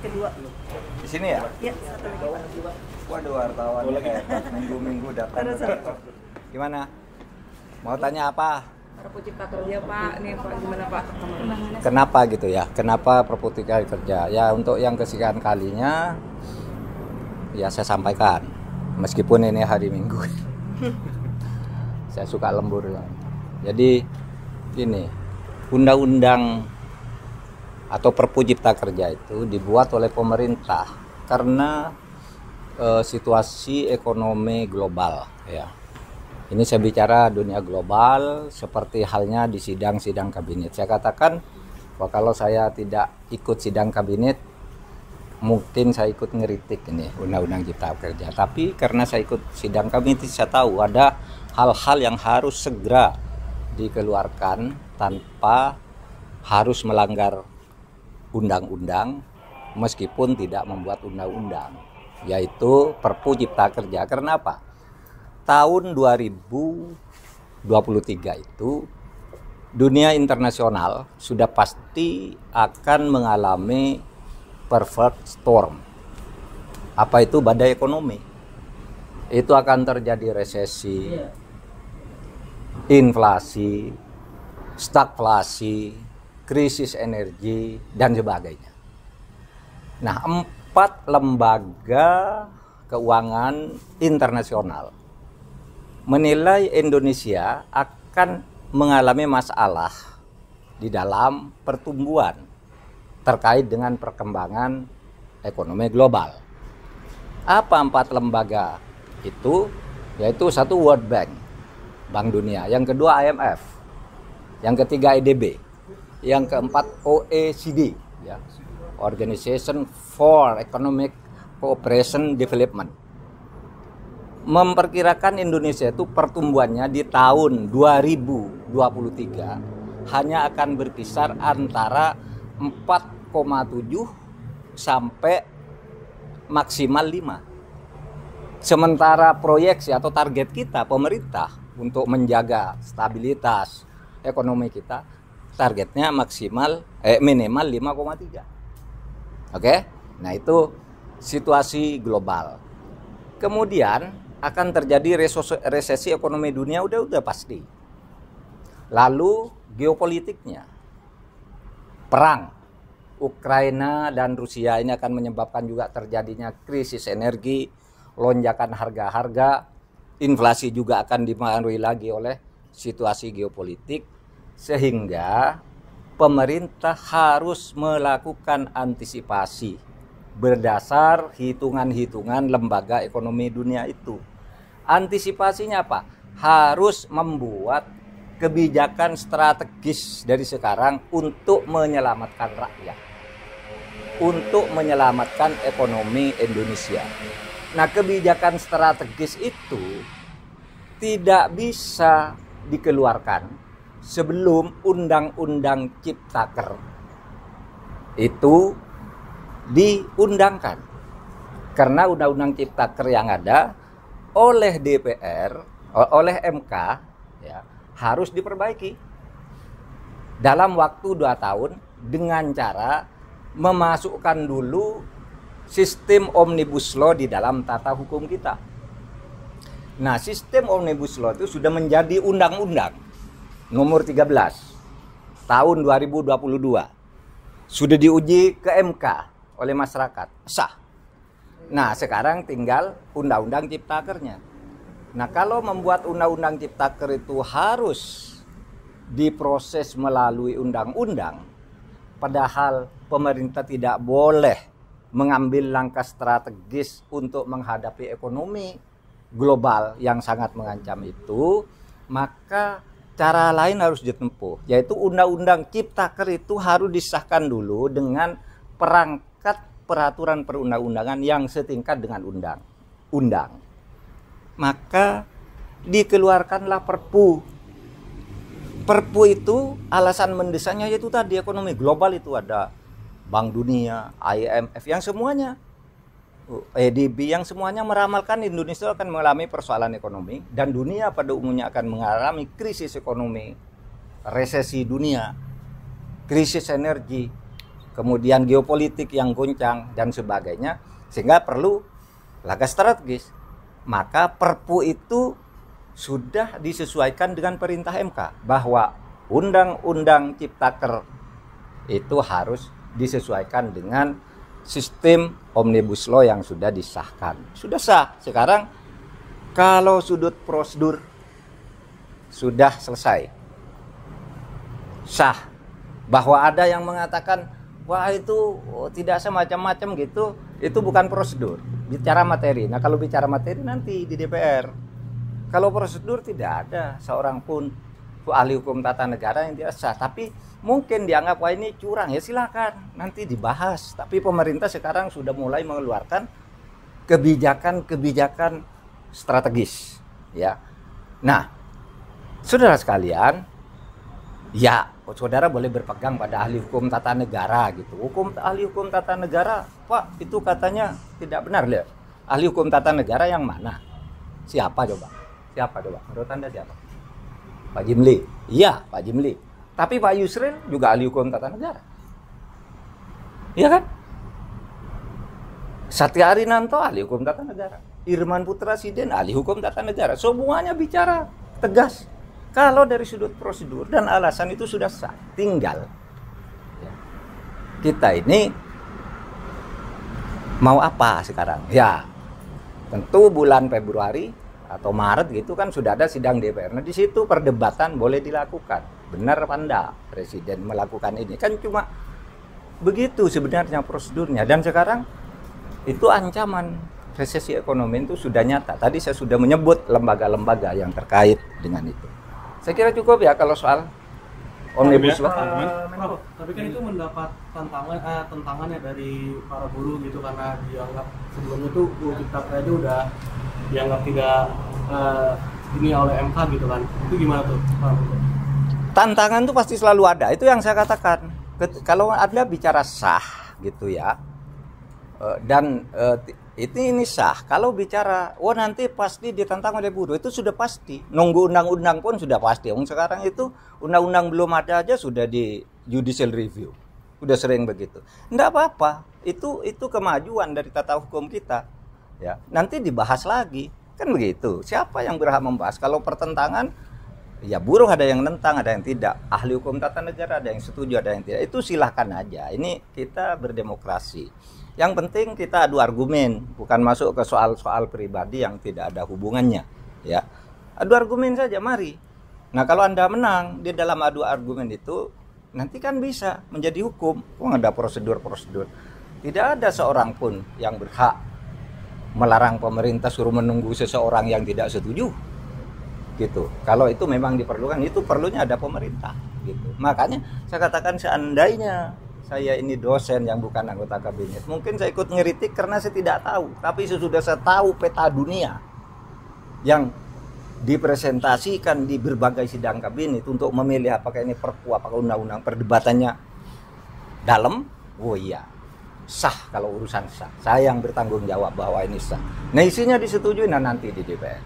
kedua. Di sini ya? Ya, satu lagi Pak. Waduh, wartawannya hebat. Minggu-minggu datang. Gimana? Mau tanya apa? Perpu Cipta Kerja Pak, nih Pak gimana Pak? Kenapa gitu ya? Kenapa Perpu Cipta Kerja? Ya untuk yang kesekian kalinya ya saya sampaikan. Meskipun ini hari Minggu. Saya suka lembur. Jadi ini undang-undang atau Perpu Cipta Kerja itu dibuat oleh pemerintah karena situasi ekonomi global ya. Ini saya bicara dunia global seperti halnya di sidang-sidang kabinet. Saya katakan bahwa kalau saya tidak ikut sidang kabinet, mungkin saya ikut ngeritik ini undang-undang Cipta Kerja. Tapi karena saya ikut sidang kabinet, saya tahu ada hal-hal yang harus segera dikeluarkan tanpa harus melanggar undang-undang meskipun tidak membuat undang-undang, yaitu Perpu Cipta Kerja. Karena apa? Tahun 2023 itu dunia internasional sudah pasti akan mengalami perfect storm. Apa itu? Badai ekonomi. Itu akan terjadi resesi, inflasi, stagflasi, krisis energi, dan sebagainya. Nah, 4 lembaga keuangan internasional menilai Indonesia akan mengalami masalah di dalam pertumbuhan terkait dengan perkembangan ekonomi global. Apa 4 lembaga itu? Yaitu satu World Bank, Bank Dunia, yang kedua IMF, yang ketiga EDB, yang keempat OECD, ya, Organization for Economic Cooperation Development. Memperkirakan Indonesia itu pertumbuhannya di tahun 2023 hanya akan berkisar antara 4,7 sampai maksimal 5. Sementara proyeksi atau target kita pemerintah untuk menjaga stabilitas ekonomi kita, targetnya minimal 5,3. Oke? Nah, itu situasi global. Kemudian akan terjadi resesi ekonomi dunia udah pasti. Lalu geopolitiknya, perang Ukraina dan Rusia ini akan menyebabkan juga terjadinya krisis energi, lonjakan harga-harga, inflasi juga akan dipengaruhi lagi oleh situasi geopolitik, sehingga pemerintah harus melakukan antisipasi berdasar hitungan-hitungan lembaga ekonomi dunia itu. Antisipasinya apa? Harus membuat kebijakan strategis dari sekarang untuk menyelamatkan rakyat, untuk menyelamatkan ekonomi Indonesia. Nah, kebijakan strategis itu tidak bisa dikeluarkan sebelum Undang-Undang Ciptaker itu diundangkan. Karena Undang-Undang Ciptaker yang ada oleh DPR, oleh MK, ya, harus diperbaiki dalam waktu 2 tahun dengan cara memasukkan dulu sistem Omnibus Law di dalam tata hukum kita. Nah, sistem Omnibus Law itu sudah menjadi undang-undang nomor 13 tahun 2022. Sudah diuji ke MK oleh masyarakat, sah. Nah, sekarang tinggal Undang-Undang Ciptakernya. Nah, kalau membuat Undang-Undang Ciptaker itu harus diproses melalui undang-undang, padahal pemerintah tidak boleh mengambil langkah strategis untuk menghadapi ekonomi global yang sangat mengancam itu, maka cara lain harus ditempuh, yaitu Undang-Undang Ciptaker itu harus disahkan dulu dengan perangkat peraturan perundang-undangan yang setingkat dengan undang. Maka dikeluarkanlah Perpu. Perpu itu alasan mendesanya yaitu tadi ekonomi global itu ada Bank Dunia, IMF yang semuanya, EDB yang semuanya meramalkan Indonesia akan mengalami persoalan ekonomi dan dunia pada umumnya akan mengalami krisis ekonomi, resesi dunia, krisis energi, kemudian geopolitik yang goncang dan sebagainya, sehingga perlu langkah strategis. Maka Perpu itu sudah disesuaikan dengan perintah MK bahwa Undang-Undang Ciptaker itu harus disesuaikan dengan sistem Omnibus Law yang sudah disahkan. Sudah sah. Sekarang kalau sudut prosedur sudah selesai, sah. Bahwa ada yang mengatakan wah itu tidak semacam-macam gitu, itu bukan prosedur, bicara materi. Nah kalau bicara materi nanti di DPR. Kalau prosedur tidak ada seorang pun ahli hukum tata negara yang tidak sah. Tapi mungkin dianggap wah ini curang, ya silakan nanti dibahas. Tapi pemerintah sekarang sudah mulai mengeluarkan kebijakan strategis, ya. Nah, saudara sekalian, ya saudara boleh berpegang pada ahli hukum tata negara gitu. Ahli hukum tata negara, Pak, itu katanya tidak benar, lihat. Ahli hukum tata negara yang mana? Siapa coba? Menurut Anda siapa? Pak Jimli. Iya, Pak Jimli. Tapi Pak Yusril juga ahli hukum tata negara. Iya kan? Satya Arinanto ahli hukum tata negara. Irman Putra Siden ahli hukum tata negara. Semuanya bicara tegas. Kalau dari sudut prosedur dan alasan itu sudah sah, tinggal kita ini mau apa sekarang? Ya, tentu bulan Februari atau Maret gitu kan sudah ada sidang DPR. Nah di situ perdebatan boleh dilakukan. Benar apa enggak Presiden melakukan ini? Kan cuma begitu sebenarnya prosedurnya. Dan sekarang itu ancaman resesi ekonomi itu sudah nyata. Tadi saya sudah menyebut lembaga-lembaga yang terkait dengan itu. Saya kira cukup ya kalau soal Omnibus Law. Tapi kan itu mendapat tantangannya dari para buruh gitu, karena dianggap sebelumnya tuh UU Cipta Kerja udah dianggap tidak ini oleh MK gitu kan. Itu gimana tuh Pak? Tantangan tuh pasti selalu ada. Itu yang saya katakan. Kalau Anda bicara sah gitu ya, dan ini sah. Kalau bicara nanti pasti ditantang oleh buruh, itu sudah pasti. Nunggu undang-undang pun sudah pasti. Sekarang itu undang-undang belum ada aja sudah di judicial review. Sudah sering begitu. Enggak apa-apa. Itu kemajuan dari tata hukum kita. Ya, nanti dibahas lagi. Kan begitu. Siapa yang berhak membahas? Kalau pertentangan, ya buruh ada yang nentang, ada yang tidak. Ahli hukum tata negara ada yang setuju, ada yang tidak. Itu silahkan aja. Ini kita berdemokrasi. Yang penting kita adu argumen, bukan masuk ke soal-soal pribadi yang tidak ada hubungannya, ya. Adu argumen saja, mari. Nah, kalau Anda menang di dalam adu argumen itu, nanti kan bisa menjadi hukum. Ada prosedur-prosedur. Tidak ada seorang pun yang berhak melarang pemerintah suruh menunggu seseorang yang tidak setuju. Gitu. Kalau itu memang diperlukan, itu perlunya ada pemerintah, gitu. Makanya saya katakan seandainya saya ini dosen yang bukan anggota kabinet, mungkin saya ikut ngeritik karena saya tidak tahu. Tapi sesudah saya tahu peta dunia yang dipresentasikan di berbagai sidang kabinet untuk memilih apakah ini perpu, apakah undang-undang, perdebatannya dalam, oh iya, sah kalau urusan sah. Saya yang bertanggung jawab bahwa ini sah. Nah isinya disetujui nanti di DPR.